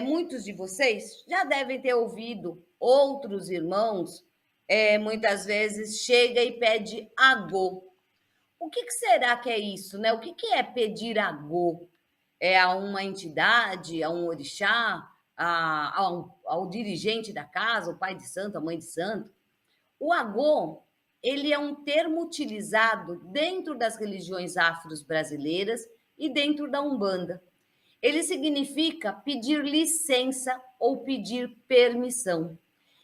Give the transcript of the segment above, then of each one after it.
muitos de vocês já devem ter ouvido outros irmãos, muitas vezes chega e pede agô. O que será que é isso, né? O que é pedir agô? É a uma entidade, a um orixá, ao dirigente da casa, o pai de santo, a mãe de santo? O agô, ele é um termo utilizado dentro das religiões afros brasileiras e dentro da Umbanda. Ele significa pedir licença ou pedir permissão.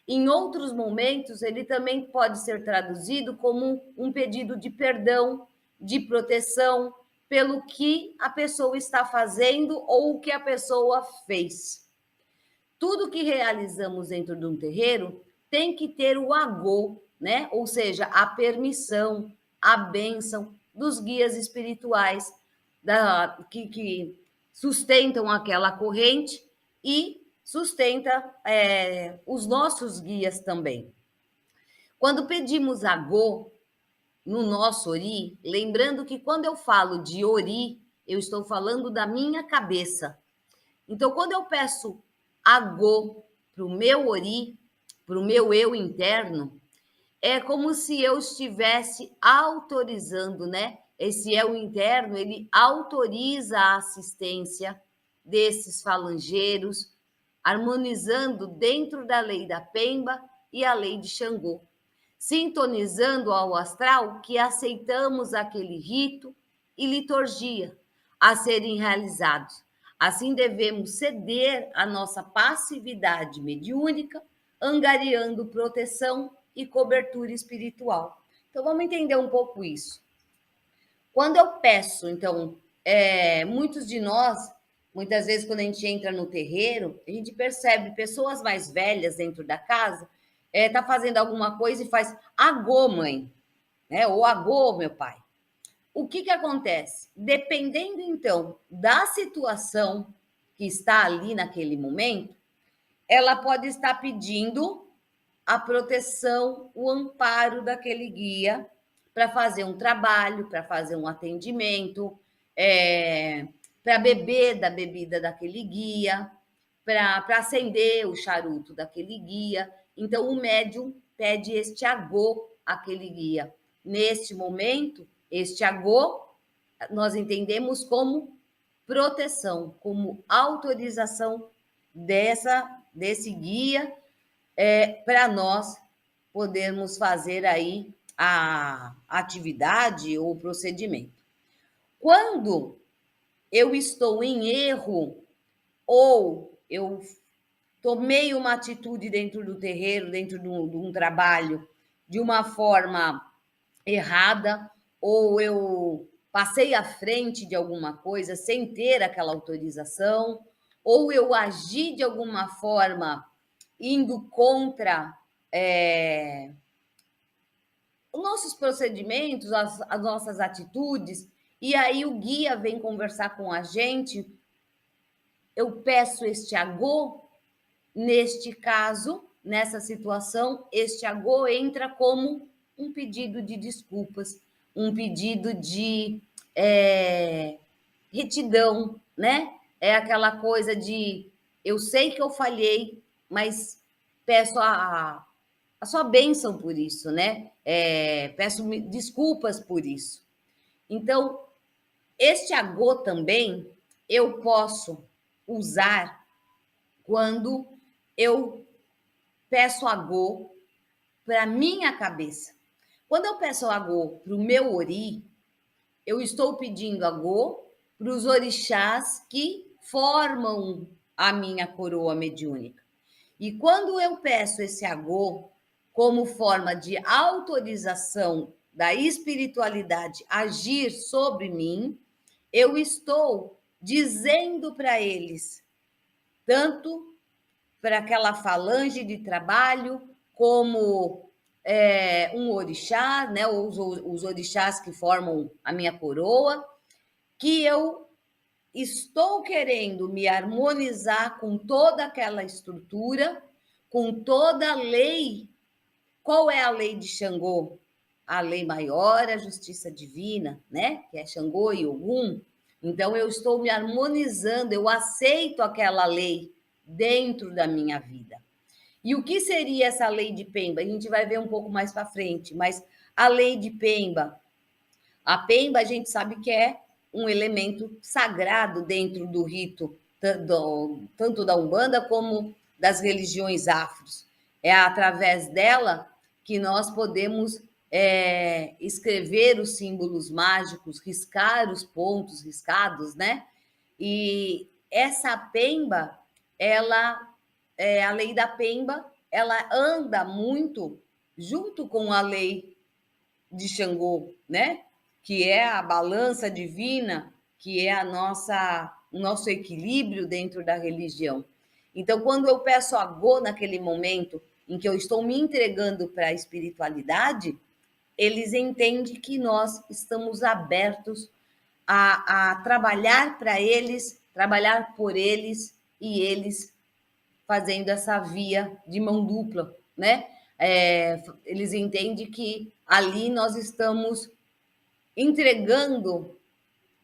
Em outros momentos, ele também pode ser traduzido como um pedido de perdão, de proteção, pelo que a pessoa está fazendo ou o que a pessoa fez. Tudo que realizamos dentro de um terreiro tem que ter o agô, né? Ou seja, a permissão, a bênção dos guias espirituais que sustentam aquela corrente e sustenta os nossos guias também. Quando pedimos agô no nosso ori, lembrando que quando eu falo de ori, eu estou falando da minha cabeça. Então, quando eu peço agô para o meu ori, para o meu eu interno, é como se eu estivesse autorizando, né? Esse eu interno, ele autoriza a assistência desses falangeiros, harmonizando dentro da lei da Pemba e a lei de Xangô, sintonizando ao astral que aceitamos aquele rito e liturgia a serem realizados. Assim, devemos ceder a nossa passividade mediúnica, angariando proteção e cobertura espiritual. Então, vamos entender um pouco isso. Quando eu peço, então, muitos de nós, muitas vezes, quando a gente entra no terreiro, a gente percebe pessoas mais velhas dentro da casa, tá fazendo alguma coisa e faz agô, mãe, né? Ou agô, meu pai. O que acontece? Dependendo, então, da situação que está ali naquele momento, ela pode estar pedindo a proteção, o amparo daquele guia para fazer um trabalho, para fazer um atendimento, para beber da bebida daquele guia, para acender o charuto daquele guia. Então, o médium pede este agô àquele guia. Neste momento, este agô nós entendemos como proteção, como autorização desse guia para nós podermos fazer aí a atividade ou o procedimento. Quando eu estou em erro ou eu tomei uma atitude dentro do terreiro, dentro de um trabalho, de uma forma errada, ou eu passei à frente de alguma coisa sem ter aquela autorização, ou eu agi de alguma forma indo contra os nossos procedimentos, as nossas atitudes, e aí o guia vem conversar com a gente, eu peço este agô. Neste caso, nessa situação, este agô entra como um pedido de desculpas, um pedido de retidão, né? É aquela coisa de eu sei que eu falhei, mas peço a sua bênção por isso, né? Peço desculpas por isso. Então, este agô também eu posso usar quando eu peço agô para a minha cabeça. Quando eu peço agô para o meu ori, eu estou pedindo agô para os orixás que formam a minha coroa mediúnica. E quando eu peço esse agô como forma de autorização da espiritualidade agir sobre mim, eu estou dizendo para eles, tanto para aquela falange de trabalho, como um orixá, né, os orixás que formam a minha coroa, que eu estou querendo me harmonizar com toda aquela estrutura, com toda a lei. Qual é a lei de Xangô? A lei maior, a justiça divina, né? Que é Xangô e Ogum. Então, eu estou me harmonizando, eu aceito aquela lei dentro da minha vida. E o que seria essa lei de Pemba? A gente vai ver um pouco mais para frente, mas a lei de Pemba, a Pemba a gente sabe que é um elemento sagrado dentro do rito, tanto da Umbanda como das religiões afros. É através dela que nós podemos escrever os símbolos mágicos, riscar os pontos riscados, né? E essa Pemba, ela, a lei da Pemba, ela anda muito junto com a lei de Xangô, né? Que é a balança divina, que é o nosso equilíbrio dentro da religião. Então, quando eu peço agô naquele momento em que eu estou me entregando para a espiritualidade, eles entendem que nós estamos abertos a trabalhar para eles, trabalhar por eles e eles fazendo essa via de mão dupla, né? Eles entendem que ali nós estamos entregando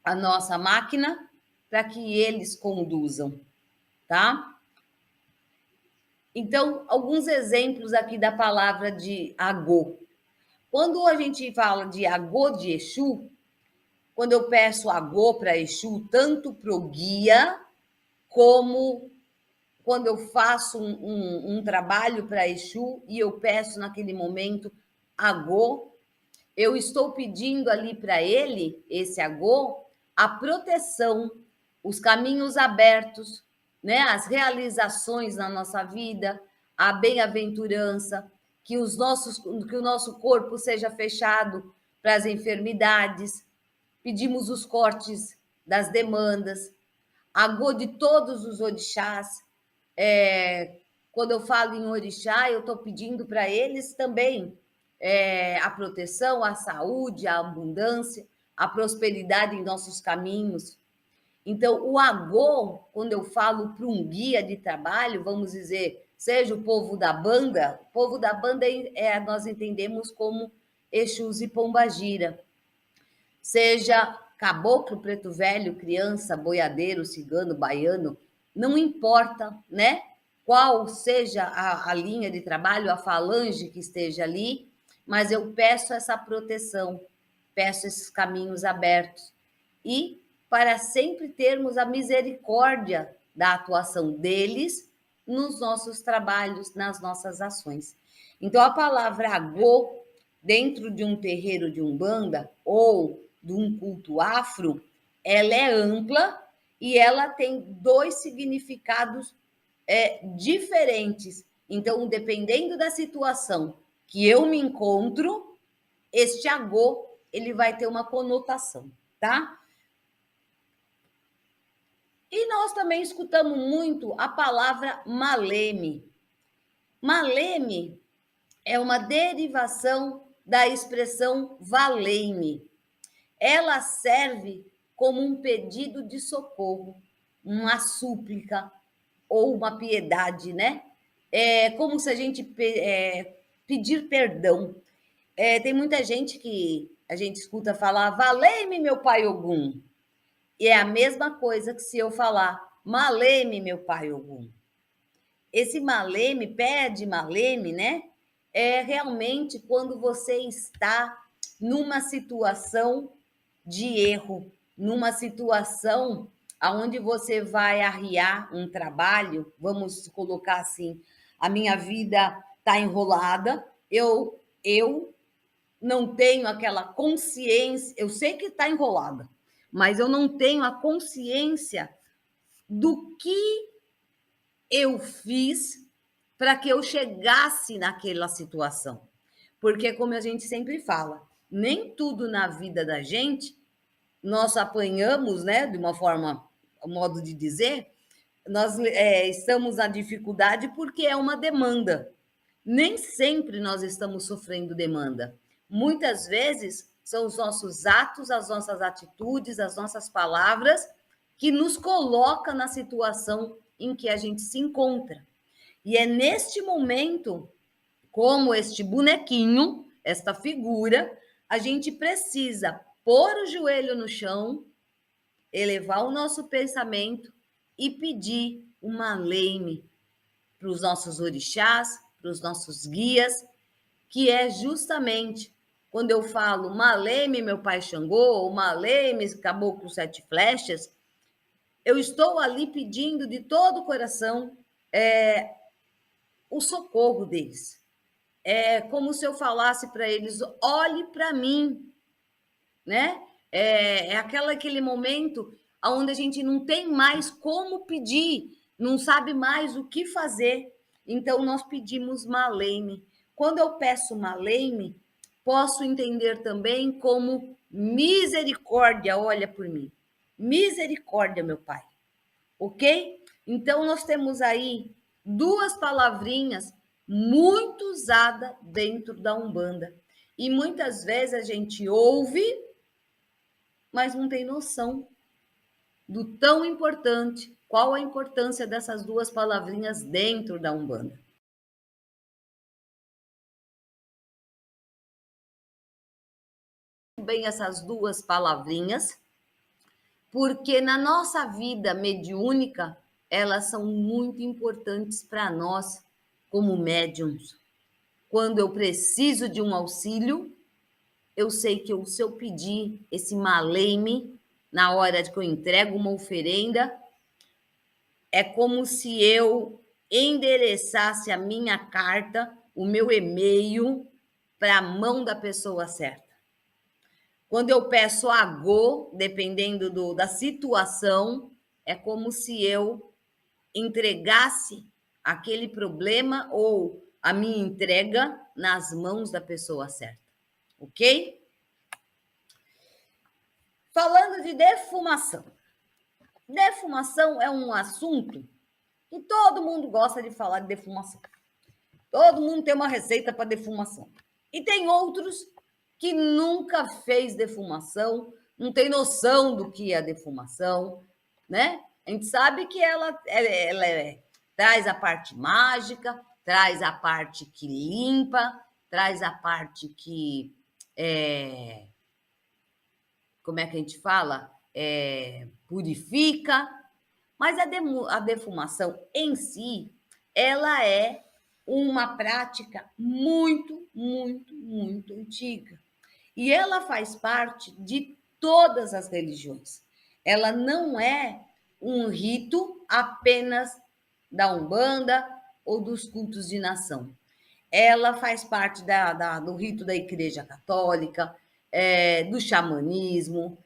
a nossa máquina para que eles conduzam, tá? Então, alguns exemplos aqui da palavra de agô. Quando a gente fala de agô de Exu, quando eu peço agô para Exu, tanto para o guia, como quando eu faço um trabalho para Exu e eu peço naquele momento agô, eu estou pedindo ali para ele, esse agô, a proteção, os caminhos abertos, né? As realizações na nossa vida, a bem-aventurança, que o nosso corpo seja fechado para as enfermidades, pedimos os cortes das demandas, agô de todos os orixás. Quando eu falo em orixá, eu estou pedindo para eles também a proteção, a saúde, a abundância, a prosperidade em nossos caminhos. Então, o agô, quando eu falo para um guia de trabalho, vamos dizer, seja o povo da banda nós entendemos como Exus e Pombagira, seja caboclo, preto velho, criança, boiadeiro, cigano, baiano, não importa, né? Qual seja a linha de trabalho, a falange que esteja ali, mas eu peço essa proteção, peço esses caminhos abertos. E para sempre termos a misericórdia da atuação deles nos nossos trabalhos, nas nossas ações. Então, a palavra agô, dentro de um terreiro de umbanda ou de um culto afro, ela é ampla e ela tem dois significados diferentes. Então, dependendo da situação que eu me encontro, este agô ele vai ter uma conotação, tá? E nós também escutamos muito a palavra maleme. Maleme é uma derivação da expressão valei-me. Ela serve como um pedido de socorro, uma súplica ou uma piedade, né? É como se a gente pedir perdão. Tem muita gente que a gente escuta falar, valei-me, meu pai Ogum. E é a mesma coisa que se eu falar, maleme, meu pai Ogum. Esse maleme, pé de maleme, né? É realmente quando você está numa situação de erro, numa situação aonde você vai arriar um trabalho, vamos colocar assim, a minha vida está enrolada, eu não tenho aquela consciência, eu sei que está enrolada, mas eu não tenho a consciência do que eu fiz para que eu chegasse naquela situação. Porque, como a gente sempre fala, nem tudo na vida da gente nós apanhamos, né, de uma forma, um modo de dizer, nós estamos na dificuldade porque é uma demanda. Nem sempre nós estamos sofrendo demanda. Muitas vezes são os nossos atos, as nossas atitudes, as nossas palavras que nos colocam na situação em que a gente se encontra. E é neste momento, como este bonequinho, esta figura, a gente precisa pôr o joelho no chão, elevar o nosso pensamento e pedir uma lei para os nossos orixás, para os nossos guias, que é justamente quando eu falo Maleme, meu pai Xangô, ou Maleme, caboclo sete flechas, eu estou ali pedindo de todo o coração o socorro deles. É como se eu falasse para eles: olhe para mim, né? É aquele momento onde a gente não tem mais como pedir, não sabe mais o que fazer. Então, nós pedimos Maleme. Quando eu peço Maleme, posso entender também como misericórdia, olha por mim. Misericórdia, meu Pai. Ok? Então, nós temos aí duas palavrinhas muito usadas dentro da Umbanda. E muitas vezes a gente ouve, mas não tem noção do tão importante, qual a importância dessas duas palavrinhas dentro da Umbanda. Bem, essas duas palavrinhas, porque na nossa vida mediúnica, elas são muito importantes para nós, como médiums. Quando eu preciso de um auxílio, eu sei que se eu pedir esse maleme, na hora que eu entrego uma oferenda, é como se eu endereçasse a minha carta, o meu e-mail, para a mão da pessoa certa. Quando eu peço agô, dependendo da situação, é como se eu entregasse aquele problema ou a minha entrega nas mãos da pessoa certa, ok? Falando de defumação. Defumação é um assunto que todo mundo gosta de falar de defumação. Todo mundo tem uma receita para defumação. E tem outros que nunca fez defumação, não tem noção do que é a defumação, né? A gente sabe que ela traz a parte mágica, traz a parte que limpa, traz a parte que como é que a gente fala? Purifica, mas a defumação em si, ela é uma prática muito, muito, muito antiga. E ela faz parte de todas as religiões. Ela não é um rito apenas da Umbanda ou dos cultos de nação. Ela faz parte do rito da Igreja Católica, do xamanismo,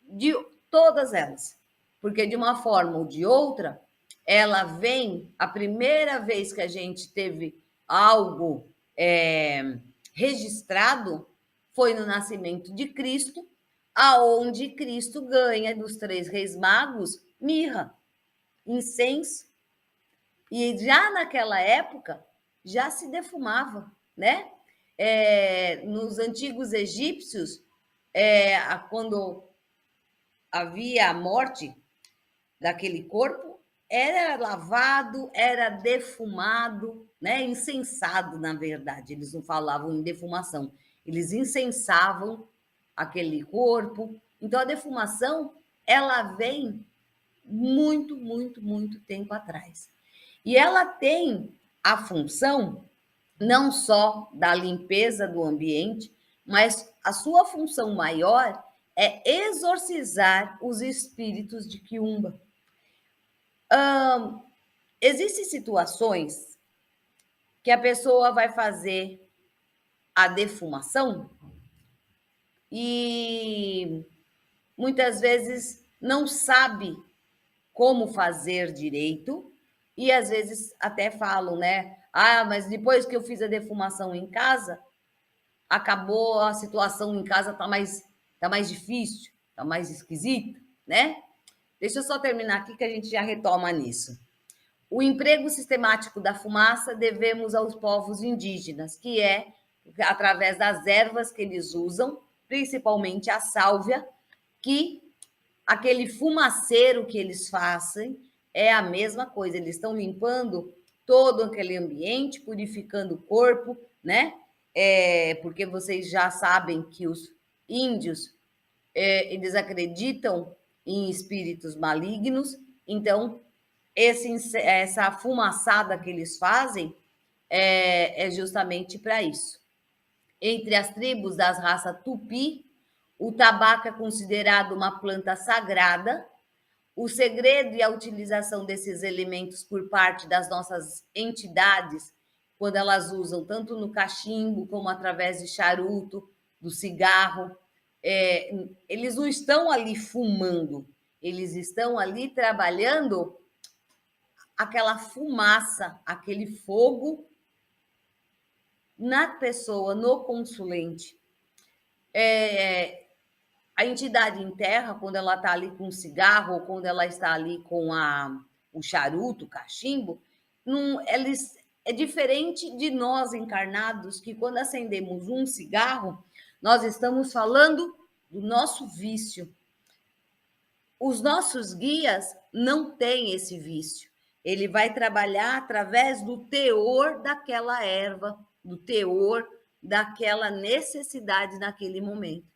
de todas elas. Porque de uma forma ou de outra, ela vem, a primeira vez que a gente teve algo registrado foi no nascimento de Cristo, aonde Cristo ganha dos 3 reis magos mirra, incenso, e já naquela época já se defumava, né? Nos antigos egípcios, quando havia a morte daquele corpo, era lavado, era defumado, né? Incensado, na verdade. Eles não falavam em defumação, eles incensavam aquele corpo. Então, a defumação, ela vem muito, muito, muito tempo atrás. E ela tem a função não só da limpeza do ambiente, mas a sua função maior é exorcizar os espíritos de quiumba. Existem situações que a pessoa vai fazer a defumação e muitas vezes não sabe como fazer direito e às vezes até falam, né? Ah, mas depois que eu fiz a defumação em casa, acabou a situação em casa, tá mais difícil, tá mais esquisita, né? Deixa eu só terminar aqui que a gente já retoma nisso. O emprego sistemático da fumaça devemos aos povos indígenas, que é através das ervas que eles usam, principalmente a sálvia, que aquele fumaceiro que eles fazem é a mesma coisa. Eles estão limpando todo aquele ambiente, purificando o corpo, né? Porque vocês já sabem que os índios, eles acreditam em espíritos malignos. Então, essa fumaçada que eles fazem é justamente para isso. Entre as tribos das raças tupi, o tabaco é considerado uma planta sagrada. O segredo e a utilização desses elementos por parte das nossas entidades, quando elas usam tanto no cachimbo como através de charuto, do cigarro, eles não estão ali fumando, eles estão ali trabalhando aquela fumaça, aquele fogo na pessoa, no consulente. A entidade em terra, quando ela está ali com o cigarro, ou quando ela está ali com o charuto, o cachimbo, não, eles, é diferente de nós encarnados, que quando acendemos um cigarro, nós estamos falando do nosso vício. Os nossos guias não têm esse vício. Ele vai trabalhar através do teor daquela erva, do teor daquela necessidade naquele momento.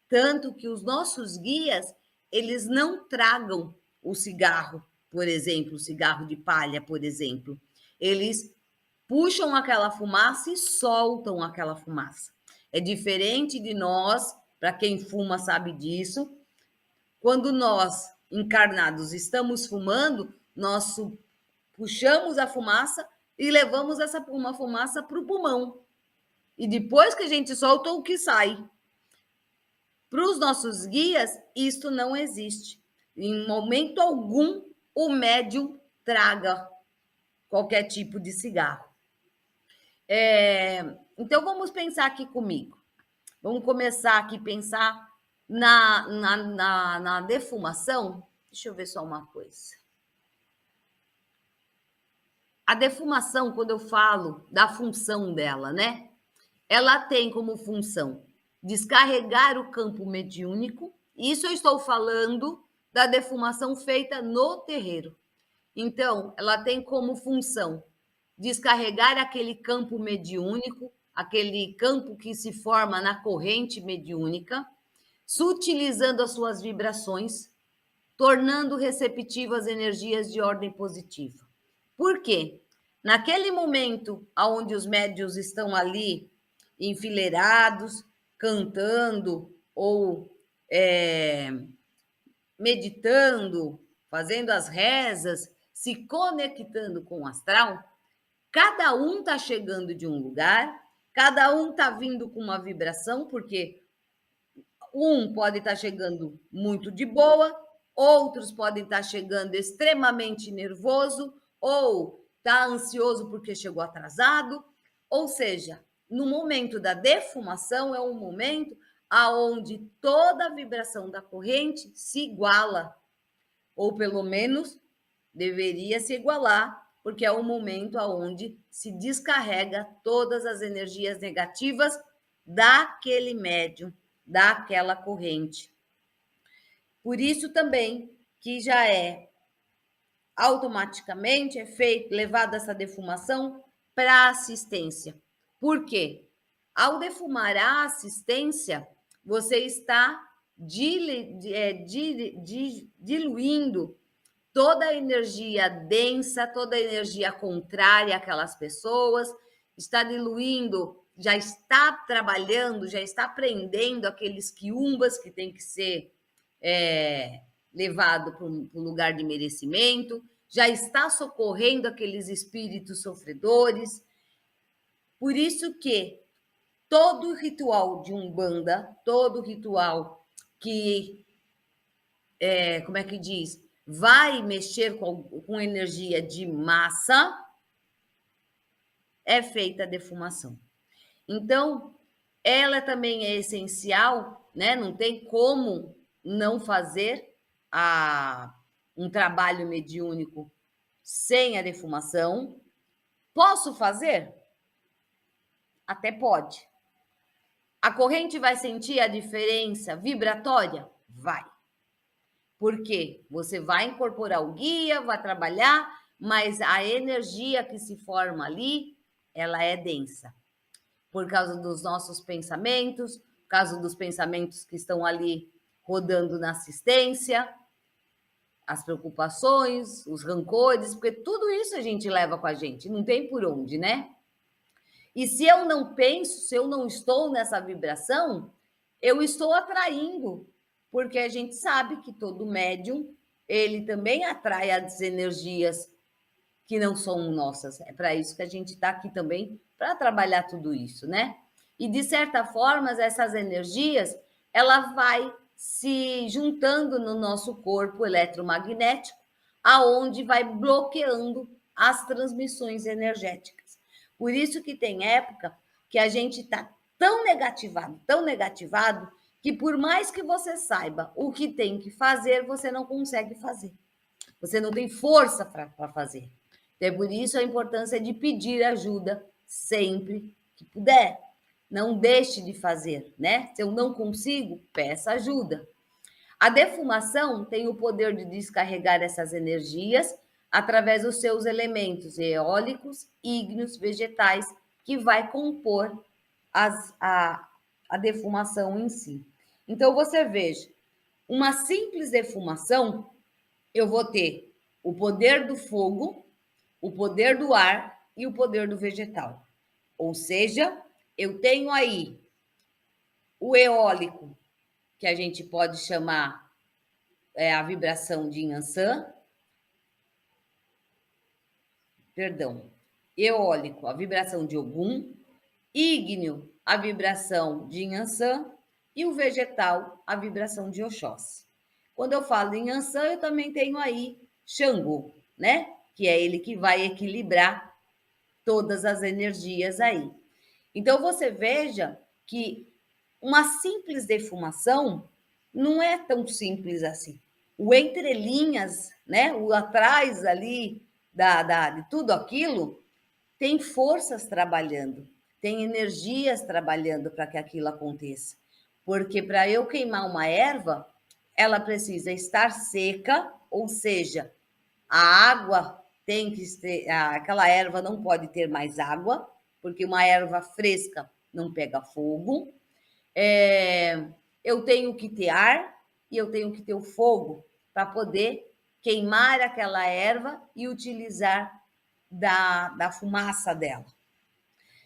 Tanto que os nossos guias, eles não tragam o cigarro, por exemplo, o cigarro de palha, por exemplo. Eles puxam aquela fumaça e soltam aquela fumaça. É diferente de nós, para quem fuma sabe disso, quando nós, encarnados, estamos fumando, nós puxamos a fumaça e levamos uma fumaça para o pulmão. E depois que a gente solta, o que sai? Para os nossos guias, isto não existe. Em momento algum, o médium traga qualquer tipo de cigarro. Então, vamos pensar aqui comigo. Vamos começar aqui a pensar na defumação. Deixa eu ver só uma coisa. A defumação, quando eu falo da função dela, né? Ela tem como função descarregar o campo mediúnico. Isso eu estou falando da defumação feita no terreiro. Então, ela tem como função descarregar aquele campo mediúnico, aquele campo que se forma na corrente mediúnica, sutilizando as suas vibrações, tornando receptivas energias de ordem positiva. Por quê? Naquele momento onde os médiuns estão ali enfileirados, cantando ou meditando, fazendo as rezas, se conectando com o astral, cada um está chegando de um lugar, cada um está vindo com uma vibração, porque um pode estar chegando muito de boa, outros podem estar chegando extremamente nervoso, ou está ansioso porque chegou atrasado. Ou seja, no momento da defumação é um momento aonde toda a vibração da corrente se iguala, ou pelo menos deveria se igualar, porque é o momento aonde se descarrega todas as energias negativas daquele médium, daquela corrente. Por isso também que já automaticamente levada essa defumação para a assistência. Por quê? Ao defumar a assistência, você está diluindo toda a energia densa, toda a energia contrária àquelas pessoas, está diluindo, já está trabalhando, já está prendendo aqueles quiumbas que tem que ser levado para um lugar de merecimento, já está socorrendo aqueles espíritos sofredores. Por isso que todo ritual de Umbanda, todo ritual que, como é que diz, vai mexer com energia de massa, é feita a defumação. Então, ela também é essencial, né? Não tem como não fazer um trabalho mediúnico sem a defumação. Posso fazer? Até pode. A corrente vai sentir a diferença vibratória? Vai. Por quê? Você vai incorporar o guia, vai trabalhar, mas a energia que se forma ali, ela é densa. Por causa dos nossos pensamentos, por causa dos pensamentos que estão ali rodando na assistência. as preocupações, os rancores, porque tudo isso a gente leva com a gente, não tem por onde, né? E se eu não penso, se eu não estou nessa vibração, eu estou atraindo, porque a gente sabe que todo médium, ele também atrai as energias que não são nossas. É para isso que a gente está aqui também, para trabalhar tudo isso, né? E de certa forma, essas energias, ela vai se juntando no nosso corpo eletromagnético, aonde vai bloqueando as transmissões energéticas. Por isso que tem época que a gente está tão negativado, que por mais que você saiba o que tem que fazer, você não consegue fazer. Você não tem força para fazer. Então, é por isso a importância de pedir ajuda sempre que puder. Não deixe de fazer, né? Se eu não consigo, peça ajuda. A defumação tem o poder de descarregar essas energias através dos seus elementos eólicos, ígneos, vegetais, que vai compor a defumação em si. Então, você veja, uma simples defumação, eu vou ter o poder do fogo, o poder do ar e o poder do vegetal. Ou seja, eu tenho aí o eólico, que a gente pode chamar a vibração de Yansan, perdão, eólico, a vibração de Ogum, ígneo, a vibração de Yansan e o vegetal, a vibração de Oxóssi. Quando eu falo em Yansan, eu também tenho aí Xangô, né? Que é ele que vai equilibrar todas as energias aí. Então você veja que uma simples defumação não é tão simples assim. O entrelinhas, né? O atrás ali de tudo aquilo tem forças trabalhando, tem energias trabalhando para que aquilo aconteça. Porque para eu queimar uma erva, ela precisa estar seca, ou seja, a água tem que ter, aquela erva não pode ter mais água, porque uma erva fresca não pega fogo. Eu tenho que ter ar e eu tenho que ter o fogo para poder queimar aquela erva e utilizar da fumaça dela.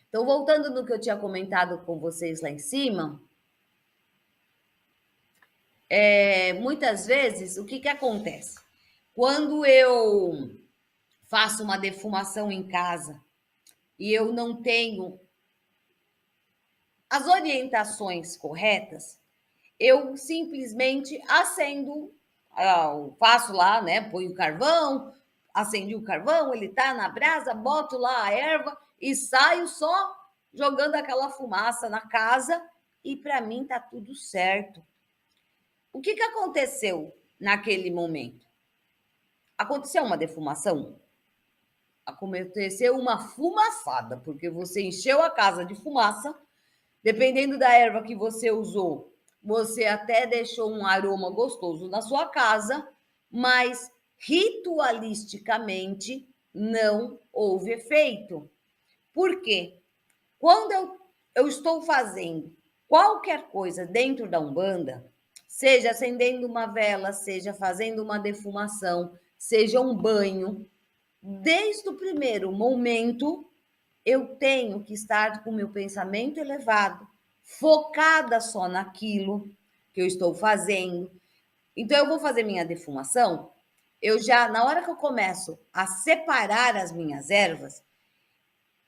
Então, voltando no que eu tinha comentado com vocês lá em cima, muitas vezes, o que, que acontece? Quando eu faço uma defumação em casa e eu não tenho as orientações corretas, eu simplesmente acendo, faço lá, né? Ponho o carvão, acendi o carvão, ele tá na brasa, boto lá a erva e saio só jogando aquela fumaça na casa e para mim tá tudo certo. O que, que aconteceu naquele momento? Aconteceu uma defumação? Aconteceu uma fumaçada, porque você encheu a casa de fumaça, dependendo da erva que você usou, você até deixou um aroma gostoso na sua casa, mas ritualisticamente não houve efeito. Por quê? Quando eu estou fazendo qualquer coisa dentro da Umbanda, seja acendendo uma vela, seja fazendo uma defumação, seja um banho, desde o primeiro momento, eu tenho que estar com o meu pensamento elevado, focada só naquilo que eu estou fazendo. Então, eu vou fazer minha defumação, eu já, na hora que eu começo a separar as minhas ervas,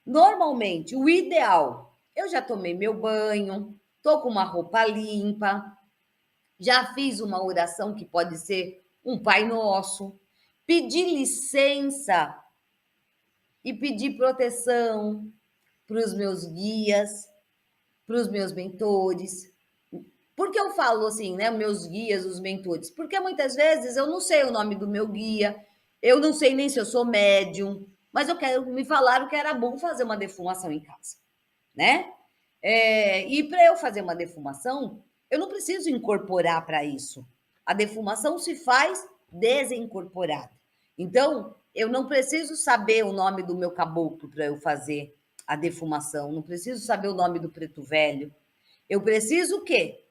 normalmente, o ideal, eu já tomei meu banho, tô com uma roupa limpa, já fiz uma oração que pode ser um Pai Nosso, pedi licença e pedir proteção para os meus guias, para os meus mentores. Por que eu falo assim, né? Meus guias, os mentores? Porque muitas vezes eu não sei o nome do meu guia, eu não sei nem se eu sou médium, mas eu quero me falaram que era bom fazer uma defumação em casa, né? E para eu fazer uma defumação, eu não preciso incorporar para isso. A defumação se faz desincorporada. Então, eu não preciso saber o nome do meu caboclo para eu fazer a defumação, não preciso saber o nome do preto velho. Eu preciso o quê?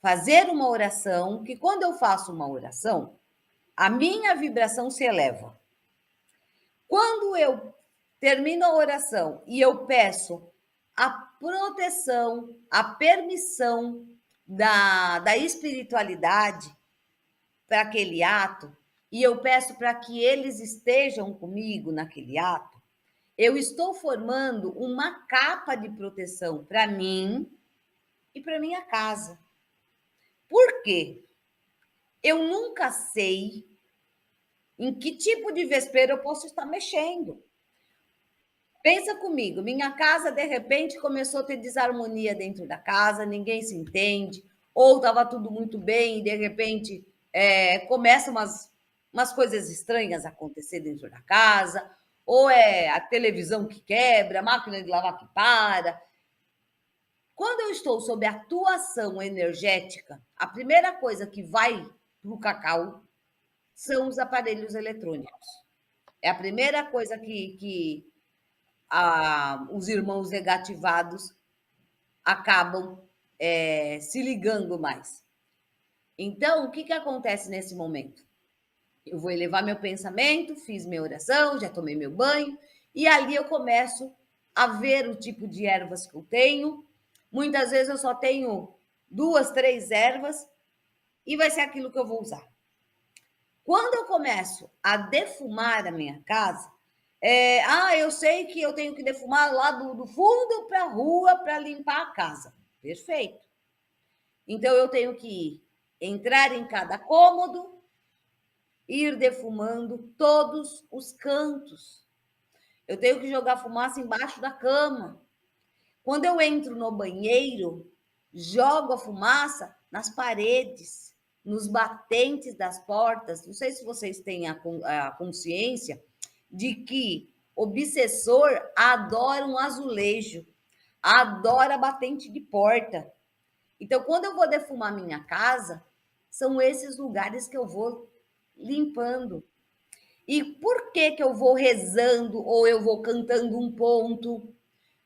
Fazer uma oração, que quando eu faço uma oração, a minha vibração se eleva. Quando eu termino a oração e eu peço a proteção, a permissão da espiritualidade para aquele ato, e eu peço para que eles estejam comigo naquele ato, eu estou formando uma capa de proteção para mim e para minha casa. Por quê? Eu nunca sei em que tipo de vespeiro eu posso estar mexendo. Pensa comigo, minha casa de repente começou a ter desarmonia dentro da casa, ninguém se entende, ou estava tudo muito bem e de repente começam umas coisas estranhas a acontecer dentro da casa, ou é a televisão que quebra, a máquina de lavar que para. Quando eu estou sob atuação energética, a primeira coisa que vai para o cacau são os aparelhos eletrônicos. É a primeira coisa que os irmãos negativados acabam se ligando mais. Então, o que acontece nesse momento? Eu vou elevar meu pensamento, fiz minha oração, já tomei meu banho, e ali eu começo a ver o tipo de ervas que eu tenho. Muitas vezes eu só tenho 2, 3 ervas e vai ser aquilo que eu vou usar. Quando eu começo a defumar a minha casa, eu sei que eu tenho que defumar lá do fundo para a rua para limpar a casa. Perfeito. Então eu tenho que entrar em cada cômodo, ir defumando todos os cantos. Eu tenho que jogar fumaça embaixo da cama. Quando eu entro no banheiro, jogo a fumaça nas paredes, nos batentes das portas. Não sei se vocês têm a consciência de que obsessor adora um azulejo, adora batente de porta. Então, quando eu vou defumar minha casa, são esses lugares que eu vou limpando. E por que eu vou rezando ou eu vou cantando um ponto?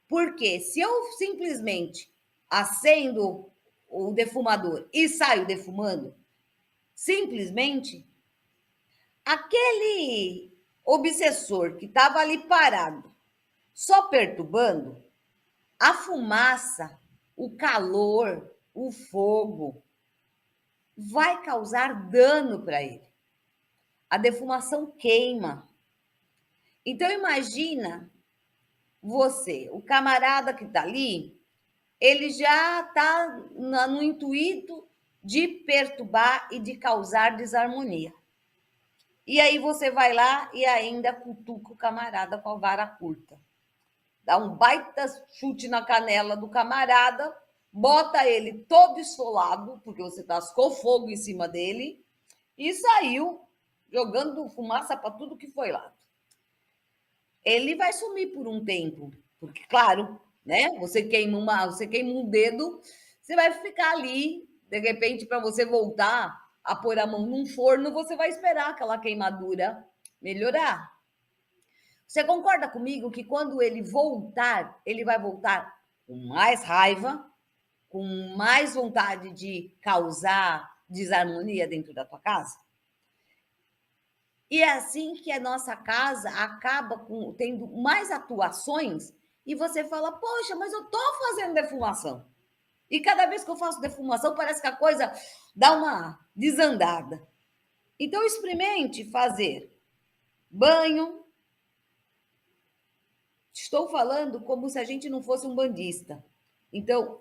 Porque se eu simplesmente acendo o defumador e saio defumando, simplesmente aquele obsessor que estava ali parado, só perturbando, a fumaça, o calor, o fogo, vai causar dano para ele. A defumação queima. Então imagina você, o camarada que está ali, ele já está no intuito de perturbar e de causar desarmonia. E aí você vai lá e ainda cutuca o camarada com a vara curta. Dá um baita chute na canela do camarada, bota ele todo esfolado, porque você tascou fogo em cima dele, e saiu jogando fumaça para tudo que foi lá. Ele vai sumir por um tempo, porque, claro, né? Você queima um dedo, você vai ficar ali, de repente, para você voltar a pôr a mão num forno, você vai esperar aquela queimadura melhorar. Você concorda comigo que quando ele voltar, ele vai voltar com mais raiva, com mais vontade de causar desarmonia dentro da tua casa? E é assim que a nossa casa acaba tendo mais atuações e você fala, poxa, mas eu estou fazendo defumação. E cada vez que eu faço defumação, parece que a coisa dá uma desandada. Então, experimente fazer banho. Estou falando como se a gente não fosse um bandista. Então,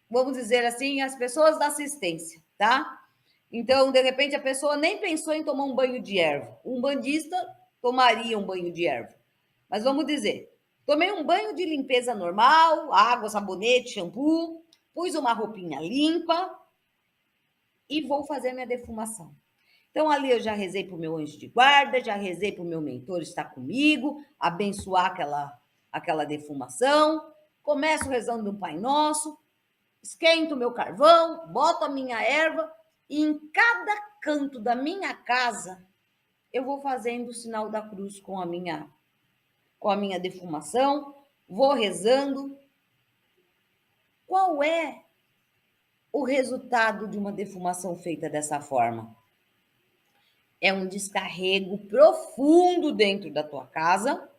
vamos dizer assim, as pessoas da assistência, tá? Então, de repente, a pessoa nem pensou em tomar um banho de erva. Um bandista tomaria um banho de erva. Mas vamos dizer, tomei um banho de limpeza normal, água, sabonete, shampoo, pus uma roupinha limpa e vou fazer minha defumação. Então, ali eu já rezei para o meu anjo de guarda, já rezei para o meu mentor estar comigo, abençoar aquela defumação. Começo rezando um Pai Nosso, esquento o meu carvão, boto a minha erva e em cada canto da minha casa eu vou fazendo o sinal da cruz com a minha defumação, vou rezando. Qual é o resultado de uma defumação feita dessa forma? É um descarrego profundo dentro da tua casa,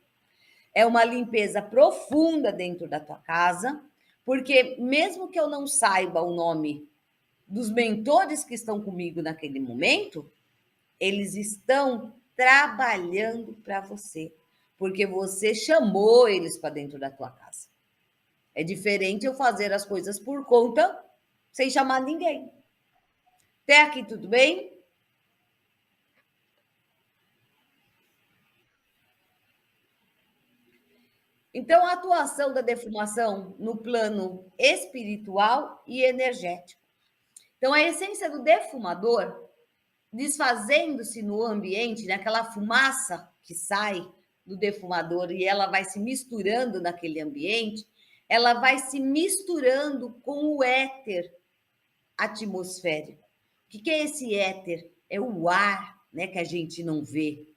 é uma limpeza profunda dentro da tua casa, porque mesmo que eu não saiba o nome dos mentores que estão comigo naquele momento, eles estão trabalhando para você, porque você chamou eles para dentro da tua casa. É diferente eu fazer as coisas por conta, sem chamar ninguém. Até aqui tudo bem? Então, a atuação da defumação no plano espiritual e energético. Então, a essência do defumador, desfazendo-se no ambiente, naquela fumaça que sai do defumador e ela vai se misturando naquele ambiente, ela vai se misturando com o éter atmosférico. O que é esse éter? É o ar, né, que a gente não vê.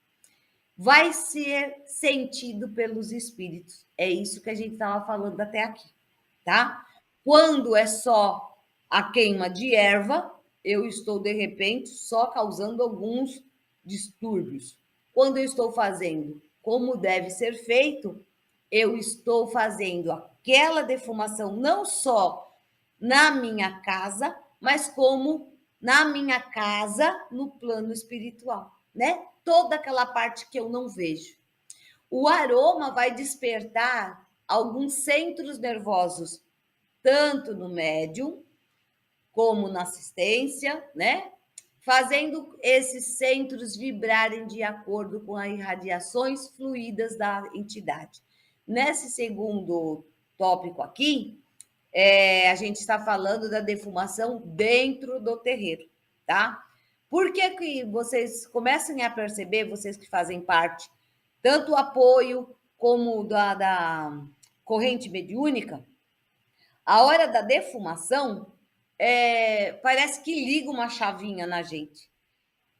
Vai ser sentido pelos espíritos. É isso que a gente estava falando até aqui, tá? Quando é só a queima de erva, eu estou de repente só causando alguns distúrbios. Quando eu estou fazendo como deve ser feito, eu estou fazendo aquela defumação não só na minha casa, mas como na minha casa no plano espiritual, né? Toda aquela parte que eu não vejo. O aroma vai despertar alguns centros nervosos, tanto no médium como na assistência, né? Fazendo esses centros vibrarem de acordo com as irradiações fluídas da entidade. Nesse segundo tópico aqui, a gente está falando da defumação dentro do terreiro, tá? Por que que vocês comecem a perceber, vocês que fazem parte, tanto o apoio como da corrente mediúnica, a hora da defumação, parece que liga uma chavinha na gente.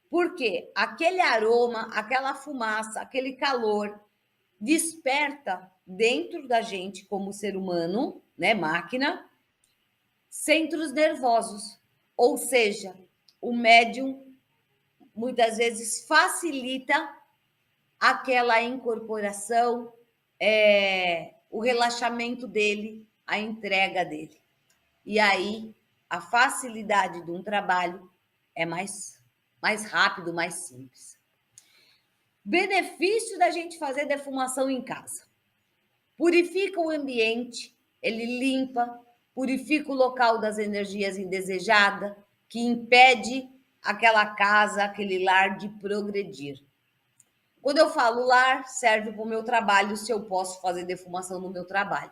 Porque aquele aroma, aquela fumaça, aquele calor desperta dentro da gente como ser humano, né, máquina, centros nervosos. Ou seja, o médium muitas vezes facilita aquela incorporação, o relaxamento dele, a entrega dele. E aí a facilidade de um trabalho é mais rápido, mais simples. Benefício da gente fazer defumação em casa. Purifica o ambiente, ele limpa, purifica o local das energias indesejadas, que impede aquela casa, aquele lar de progredir. Quando eu falo lar, serve para o meu trabalho, se eu posso fazer defumação no meu trabalho.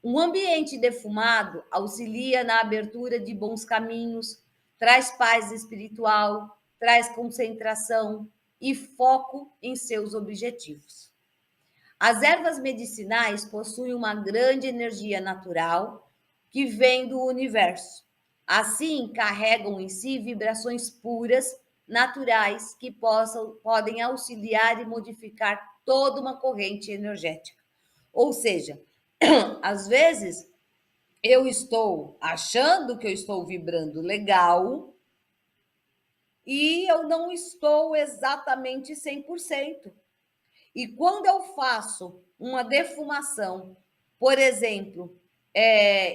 Um ambiente defumado auxilia na abertura de bons caminhos, traz paz espiritual, traz concentração e foco em seus objetivos. As ervas medicinais possuem uma grande energia natural que vem do universo. Assim, carregam em si vibrações puras, naturais, que podem auxiliar e modificar toda uma corrente energética. Ou seja, às vezes eu estou achando que eu estou vibrando legal e eu não estou exatamente 100%. E quando eu faço uma defumação, por exemplo,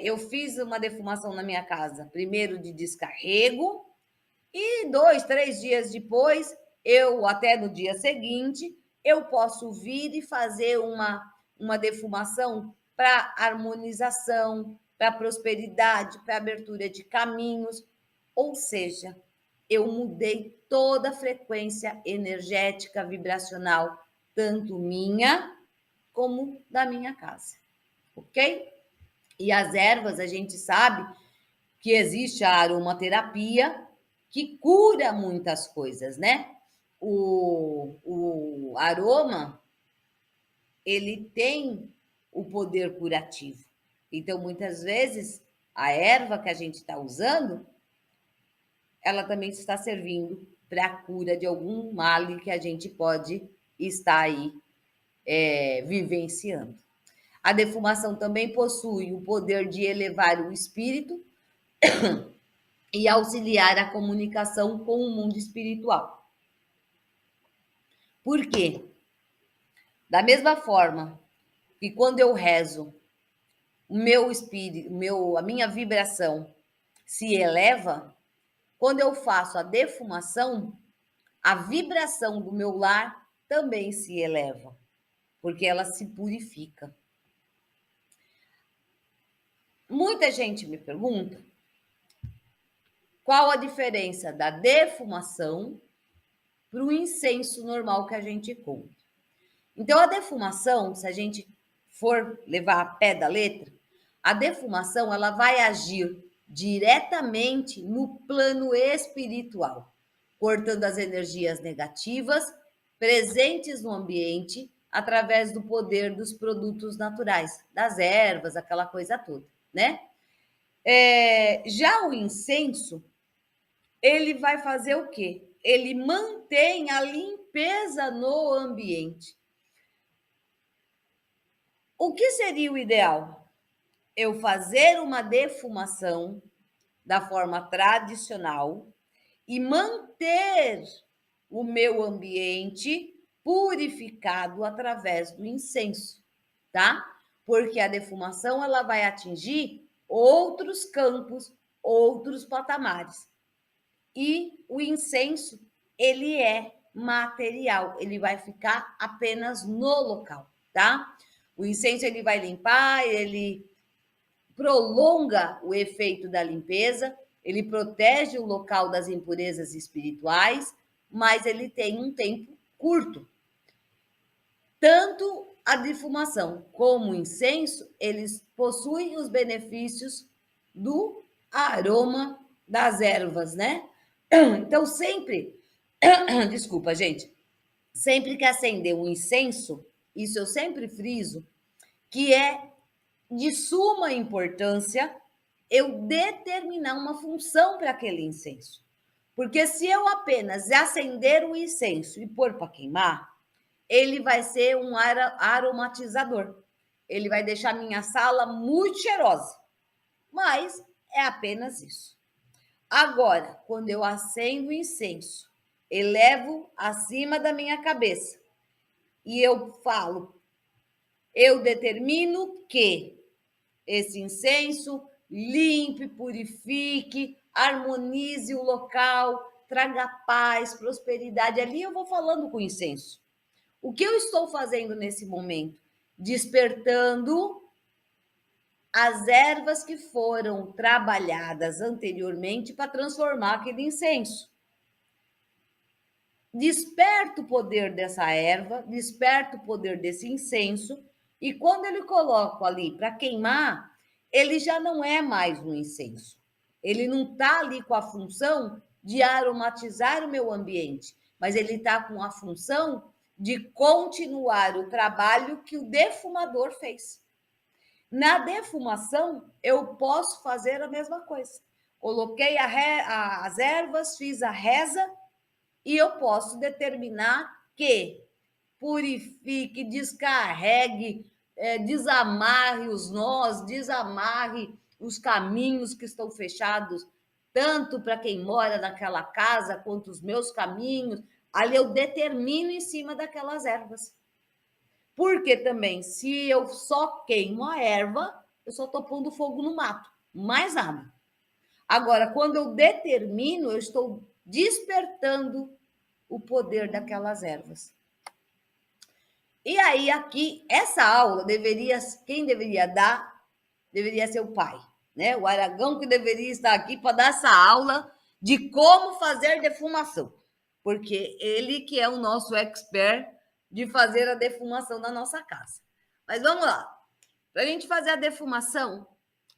eu fiz uma defumação na minha casa, primeiro de descarrego, e 2, 3 dias depois, até no dia seguinte, eu posso vir e fazer uma defumação para harmonização, para prosperidade, para abertura de caminhos. Ou seja, eu mudei toda a frequência energética, vibracional, tanto minha como da minha casa, ok? E as ervas, a gente sabe que existe a aromaterapia, que cura muitas coisas, né? O aroma, ele tem o poder curativo. Então, muitas vezes, a erva que a gente está usando, ela também está servindo para a cura de algum mal que a gente pode estar aí vivenciando. A defumação também possui o poder de elevar o espírito e auxiliar a comunicação com o mundo espiritual. Por quê? Da mesma forma que quando eu rezo, o meu espírito, a minha vibração se eleva, quando eu faço a defumação, a vibração do meu lar também se eleva, porque ela se purifica. Muita gente me pergunta qual a diferença da defumação para o incenso normal que a gente compra. Então, a defumação, se a gente for levar a pé da letra, a defumação ela vai agir diretamente no plano espiritual, cortando as energias negativas presentes no ambiente através do poder dos produtos naturais, das ervas, aquela coisa toda, né? Já o incenso, ele vai fazer o quê? Ele mantém a limpeza no ambiente. O que seria o ideal? Eu fazer uma defumação da forma tradicional e manter o meu ambiente purificado através do incenso, tá? Porque a defumação ela vai atingir outros campos, outros patamares. E o incenso, ele é material, ele vai ficar apenas no local, tá? O incenso ele vai limpar, ele prolonga o efeito da limpeza, ele protege o local das impurezas espirituais, mas ele tem um tempo curto. Tanto a defumação como o incenso, eles possuem os benefícios do aroma das ervas, né? Então, sempre, desculpa, gente, sempre que acender um incenso, isso eu sempre friso, que é de suma importância eu determinar uma função para aquele incenso. Porque se eu apenas acender o incenso e pôr para queimar, ele vai ser um aromatizador. Ele vai deixar minha sala muito cheirosa. Mas é apenas isso. Agora, quando eu acendo o incenso, elevo acima da minha cabeça e eu falo, eu determino que esse incenso limpe, purifique, harmonize o local, traga paz, prosperidade. Ali eu vou falando com o incenso. O que eu estou fazendo nesse momento? Despertando as ervas que foram trabalhadas anteriormente para transformar aquele incenso. Desperta o poder dessa erva, desperta o poder desse incenso, e quando ele coloca ali para queimar, ele já não é mais um incenso. Ele não está ali com a função de aromatizar o meu ambiente, mas ele está com a função de continuar o trabalho que o defumador fez. Na defumação, eu posso fazer a mesma coisa. Coloquei as ervas, fiz a reza e eu posso determinar que purifique, descarregue, desamarre os nós, desamarre os caminhos que estão fechados, tanto para quem mora naquela casa quanto os meus caminhos. Ali eu determino em cima daquelas ervas. Porque também, se eu só queimo a erva, eu só estou pondo fogo no mato, mais nada. Agora, quando eu determino, eu estou despertando o poder daquelas ervas. E aí, aqui, essa aula quem deveria dar, deveria ser o pai, né? O Aragão que deveria estar aqui para dar essa aula de como fazer defumação, porque ele que é o nosso expert de fazer a defumação da nossa casa. Mas vamos lá. Para a gente fazer a defumação,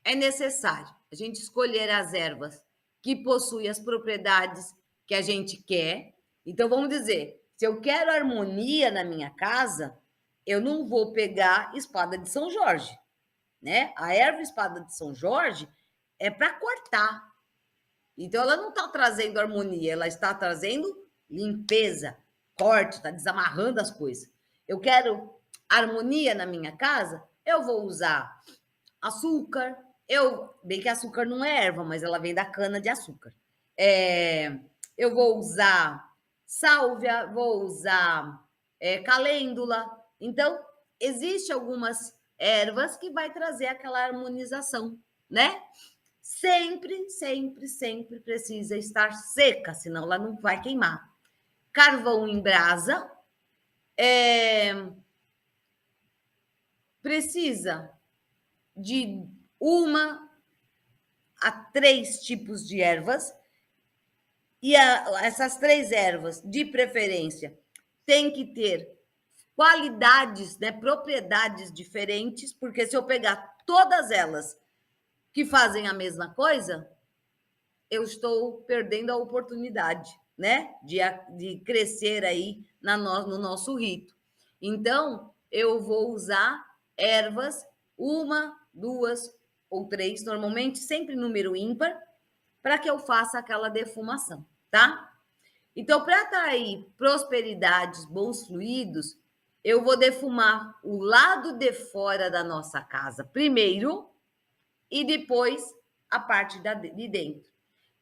é necessário a gente escolher as ervas que possuem as propriedades que a gente quer. Então, vamos dizer, se eu quero harmonia na minha casa, eu não vou pegar espada de São Jorge, né? A erva espada de São Jorge é para cortar. Então, ela não está trazendo harmonia, ela está trazendo limpeza, corte, está desamarrando as coisas. Eu quero harmonia na minha casa, eu vou usar açúcar. Bem que açúcar não é erva, mas ela vem da cana de açúcar. Eu vou usar sálvia, vou usar calêndula. Então, existe algumas ervas que vai trazer aquela harmonização, né? Sempre, sempre, sempre precisa estar seca, senão ela não vai queimar. Carvão em brasa, precisa de 1 a 3 tipos de ervas, e essas 3 ervas, de preferência, tem que ter qualidades, né, propriedades diferentes, porque se eu pegar todas elas que fazem a mesma coisa, eu estou perdendo a oportunidade, né, de crescer aí no nosso rito. Então, eu vou usar ervas, 1, 2 ou 3, normalmente sempre número ímpar, para que eu faça aquela defumação, tá? Então, para atrair prosperidades, bons fluidos, eu vou defumar o lado de fora da nossa casa primeiro e depois a parte de dentro.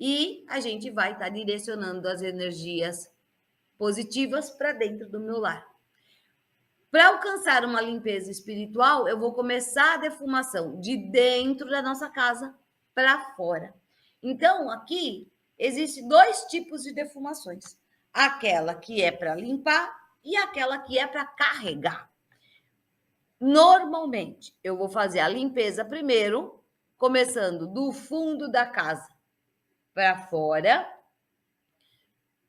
E a gente vai estar direcionando as energias positivas para dentro do meu lar. Para alcançar uma limpeza espiritual, eu vou começar a defumação de dentro da nossa casa para fora. Então, aqui existem 2 tipos de defumações: aquela que é para limpar e aquela que é para carregar. Normalmente, eu vou fazer a limpeza primeiro, começando do fundo da casa para fora.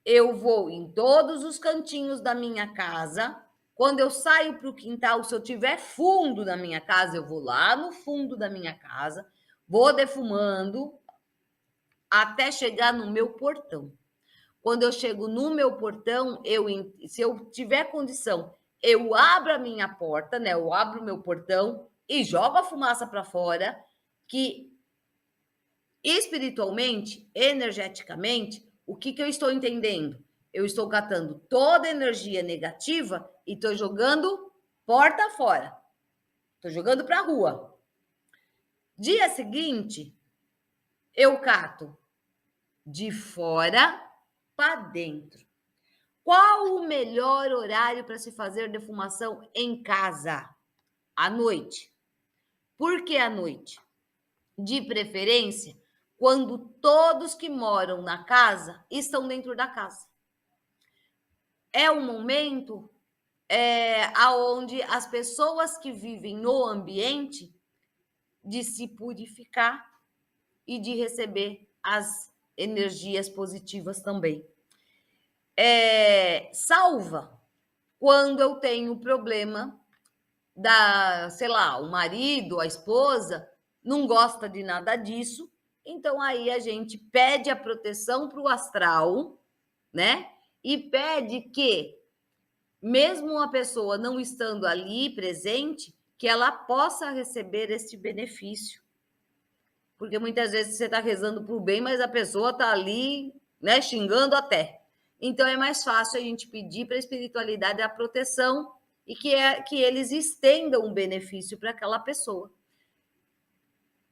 Eu vou em todos os cantinhos da minha casa. Quando eu saio para o quintal, se eu tiver fundo na minha casa, eu vou lá no fundo da minha casa, vou defumando até chegar no meu portão. Quando eu chego no meu portão, se eu tiver condição, eu abro a minha porta, né? Eu abro o meu portão e jogo a fumaça para fora, que espiritualmente, energeticamente, o que eu estou entendendo? Eu estou catando toda a energia negativa e estou jogando porta fora. Estou jogando para a rua. Dia seguinte, eu cato de fora para dentro. Qual o melhor horário para se fazer defumação em casa? À noite. Por que à noite? De preferência, quando todos que moram na casa estão dentro da casa. É um momento aonde as pessoas que vivem no ambiente de se purificar e de receber as energias positivas também. Salva quando eu tenho problema sei lá, o marido, a esposa não gosta de nada disso, então aí a gente pede a proteção para o astral, né? E pede que, mesmo uma pessoa não estando ali presente, que ela possa receber este benefício. Porque muitas vezes você está rezando para o bem, mas a pessoa está ali, né, xingando até. Então é mais fácil a gente pedir para a espiritualidade a proteção e que eles estendam um benefício para aquela pessoa.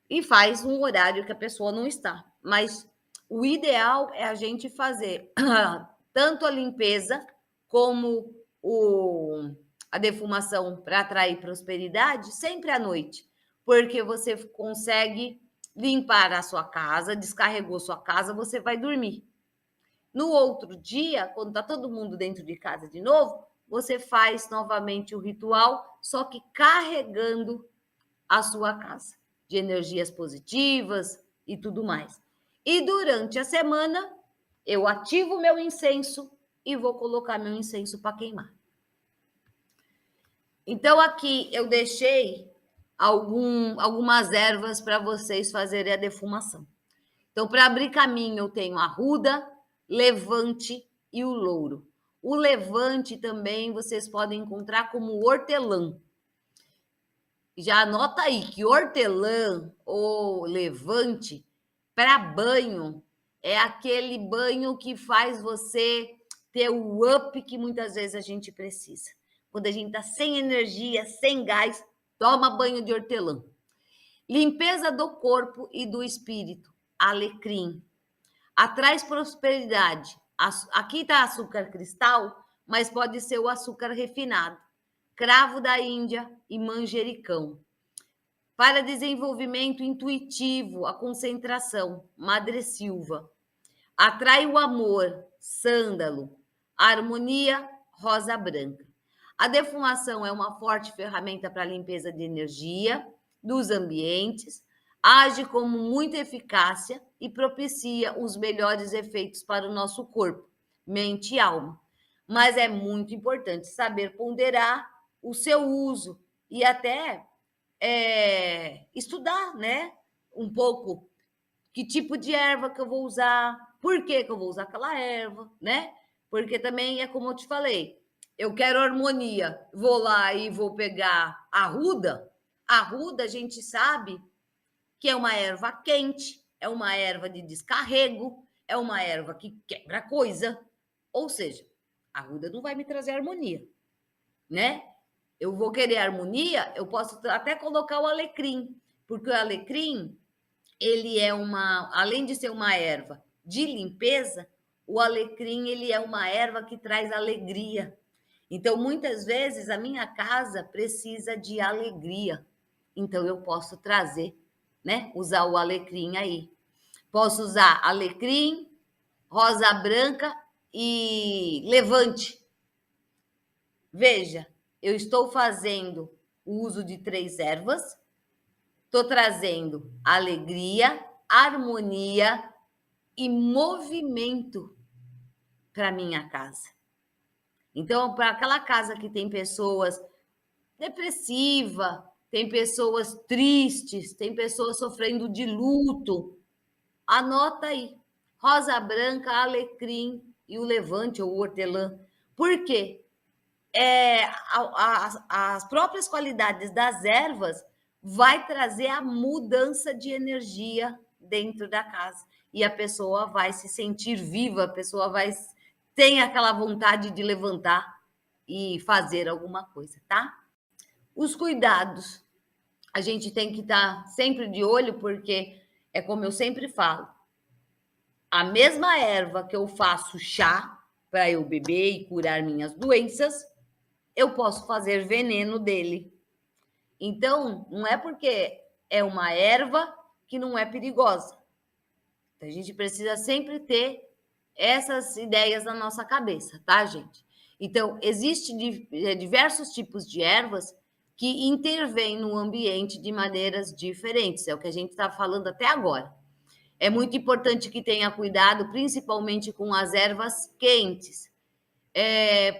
E faz um horário que a pessoa não está. Mas o ideal é a gente fazer tanto a limpeza como a defumação para atrair prosperidade sempre à noite, porque você consegue limpar a sua casa, descarregou sua casa, você vai dormir. No outro dia, quando está todo mundo dentro de casa de novo, você faz novamente o ritual, só que carregando a sua casa de energias positivas e tudo mais. E durante a semana, eu ativo meu incenso e vou colocar meu incenso para queimar. Então, aqui eu deixei algumas ervas para vocês fazerem a defumação. Então, para abrir caminho, eu tenho a arruda, levante e o louro. O levante também vocês podem encontrar como hortelã. Já anota aí que hortelã ou levante para banho é aquele banho que faz você ter o up que muitas vezes a gente precisa. Quando a gente está sem energia, sem gás, toma banho de hortelã. Limpeza do corpo e do espírito, alecrim. Atraz prosperidade. Aqui está açúcar cristal, mas pode ser o açúcar refinado, cravo da Índia e manjericão. Para desenvolvimento intuitivo, a concentração, madressilva. Atrai o amor, sândalo. A harmonia, rosa branca. A defumação é uma forte ferramenta para a limpeza de energia dos ambientes, age como muita eficácia e propicia os melhores efeitos para o nosso corpo, mente e alma. Mas é muito importante saber ponderar o seu uso e até estudar, né? Um pouco que tipo de erva que eu vou usar, por que eu vou usar aquela erva, né? Porque também é como eu te falei, eu quero harmonia, vou lá e vou pegar a ruda. A ruda a gente sabe que é uma erva quente, é uma erva de descarrego, é uma erva que quebra coisa. Ou seja, a ruda não vai me trazer harmonia, né? Eu vou querer harmonia, eu posso até colocar o alecrim, porque o alecrim, ele é uma, além de ser uma erva de limpeza, o alecrim, ele é uma erva que traz alegria. Então, muitas vezes, a minha casa precisa de alegria. Então, eu posso trazer, né? Usar o alecrim aí. Posso usar alecrim, rosa branca e levante. Veja, eu estou fazendo o uso de 3 ervas, estou trazendo alegria, harmonia e movimento para minha casa. Então, para aquela casa que tem pessoas depressivas, tem pessoas tristes, tem pessoas sofrendo de luto, anota aí. Rosa branca, alecrim e o levante ou o hortelã. Por quê? As próprias qualidades das ervas vai trazer a mudança de energia dentro da casa. E a pessoa vai se sentir viva, a pessoa vai ter aquela vontade de levantar e fazer alguma coisa, tá? Os cuidados. A gente tem que estar sempre de olho, porque é como eu sempre falo, a mesma erva que eu faço chá para eu beber e curar minhas doenças, eu posso fazer veneno dele. Então, não é porque é uma erva que não é perigosa. Então, a gente precisa sempre ter essas ideias na nossa cabeça, tá, gente? Então, existem diversos tipos de ervas que intervêm no ambiente de maneiras diferentes. É o que a gente está falando até agora. É muito importante que tenha cuidado, principalmente com as ervas quentes,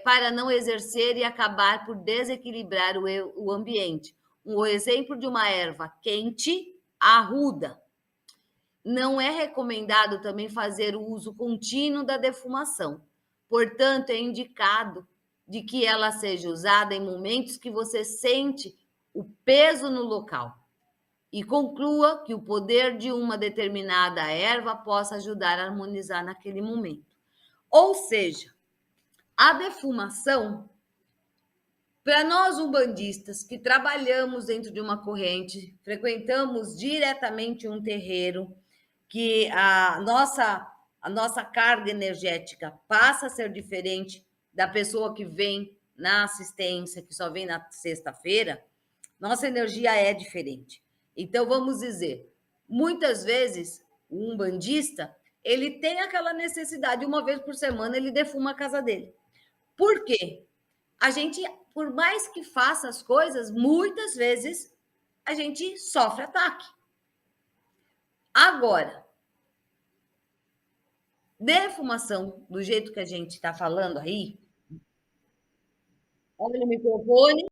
para não exercer e acabar por desequilibrar o ambiente. Um exemplo de uma erva quente, arruda. Não é recomendado também fazer o uso contínuo da defumação. Portanto, é indicado de que ela seja usada em momentos que você sente o peso no local. E conclua que o poder de uma determinada erva possa ajudar a harmonizar naquele momento. Ou seja, a defumação, para nós umbandistas que trabalhamos dentro de uma corrente, frequentamos diretamente um terreiro, que a nossa carga energética passa a ser diferente da pessoa que vem na assistência, que só vem na sexta-feira, nossa energia é diferente. Então, vamos dizer, muitas vezes o umbandista, ele tem aquela necessidade, uma vez por semana, ele defuma a casa dele. Por quê? A gente, por mais que faça as coisas, muitas vezes a gente sofre ataque. Agora, defumação, do jeito que a gente está falando aí, olha o microfone,